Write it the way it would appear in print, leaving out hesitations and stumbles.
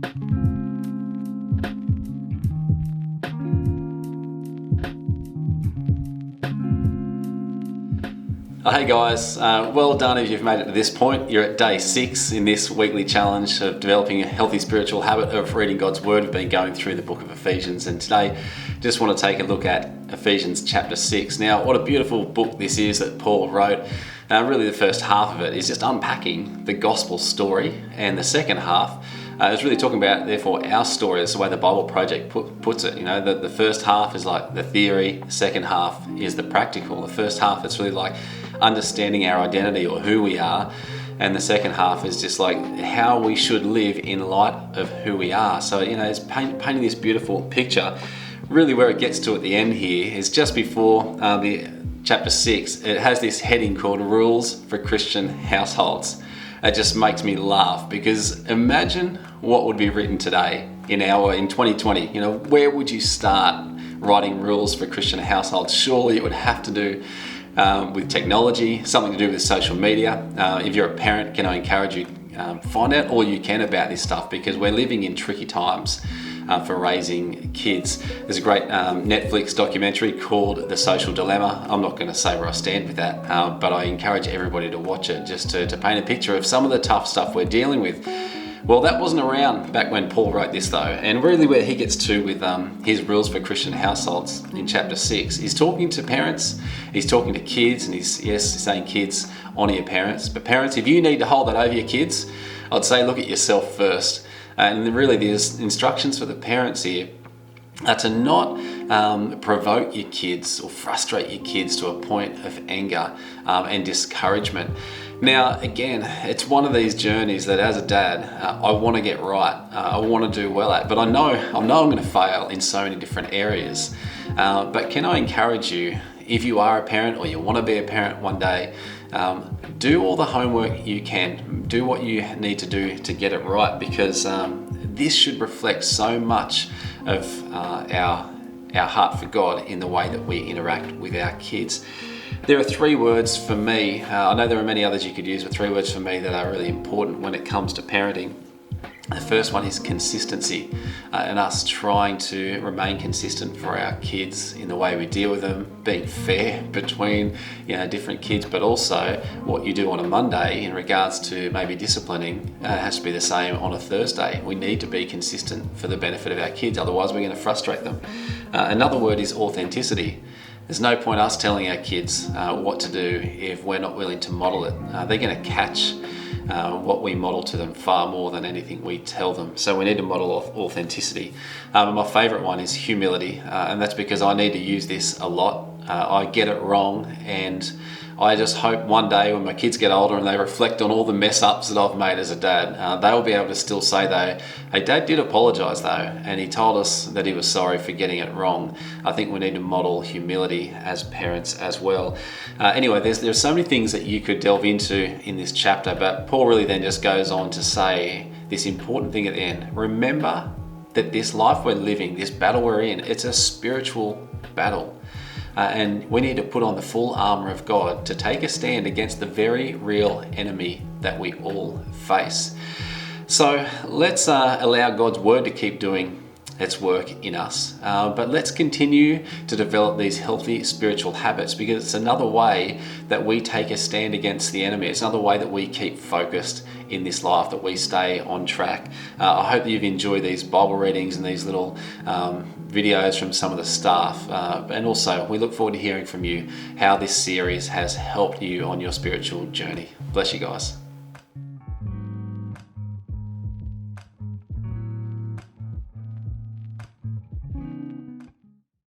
Hey guys, well done if you've made it to this point. You're at day 6 in this weekly challenge of developing a healthy spiritual habit of reading God's Word. We've been going through the book of Ephesians, and today just want to take a look at Ephesians chapter 6. Now, what a beautiful book this is that Paul wrote. Really the first half of it is just unpacking the gospel story, and the second half is really talking about, therefore, our story. That's the way the Bible Project puts it. You know, the first half is like the theory, the second half is the practical. The first half, it's really like understanding our identity or who we are, and the second half is just like how we should live in light of who we are. So, you know, it's painting this beautiful picture. Really where it gets to at the end here is just before the chapter 6. It has this heading called Rules for Christian Households. It just makes me laugh, because imagine what would be written today in 2020. You know, where would you start writing rules for Christian households? Surely it would have to do with technology, something to do with social media. If you're a parent, can I encourage you, find out all you can about this stuff, because we're living in tricky times for raising kids. There's a great Netflix documentary called The Social Dilemma. I'm not going to say where I stand with that, but I encourage everybody to watch it, just to paint a picture of some of the tough stuff we're dealing with. Well, that wasn't around back when Paul wrote this, though, and really where he gets to with his rules for Christian households in chapter 6. He's talking to parents, he's talking to kids, and he's saying, kids, honour your parents. But parents, if you need to hold that over your kids, I'd say look at yourself first. And really there's instructions for the parents here to not provoke your kids or frustrate your kids to a point of anger and discouragement. Now, again, it's one of these journeys that as a dad, I want to get right. I want to do well at, but I know I'm going to fail in so many different areas. But can I encourage you, if you are a parent or you want to be a parent one day, do all the homework you can. Do what you need to do to get it right, because this should reflect so much of our heart for God in the way that we interact with our kids. There are 3 words for me. I know there are many others you could use, but 3 words for me that are really important when it comes to parenting. The first one is consistency, and us trying to remain consistent for our kids in the way we deal with them, being fair between different kids, but also what you do on a Monday in regards to maybe disciplining has to be the same on a Thursday. We need to be consistent for the benefit of our kids, otherwise we're going to frustrate them. Another word is authenticity. There's no point us telling our kids what to do if we're not willing to model it. They're going to catch what we model to them far more than anything we tell them. So we need to model authenticity. My favourite one is humility, and that's because I need to use this a lot. I get it wrong, and I just hope one day when my kids get older and they reflect on all the mess ups that I've made as a dad, they'll be able to still say though, hey, Dad did apologise though, and he told us that he was sorry for getting it wrong. I think we need to model humility as parents as well. Anyway, there's so many things that you could delve into in this chapter, but Paul really then just goes on to say this important thing at the end. Remember that this life we're living, this battle we're in, it's a spiritual battle. And we need to put on the full armour of God to take a stand against the very real enemy that we all face. So let's allow God's word to keep doing its work in us. But let's continue to develop these healthy spiritual habits, because it's another way that we take a stand against the enemy. It's another way that we keep focused in this life, that we stay on track. I hope that you've enjoyed these Bible readings and these little videos from some of the staff. And also, we look forward to hearing from you how this series has helped you on your spiritual journey. Bless you guys.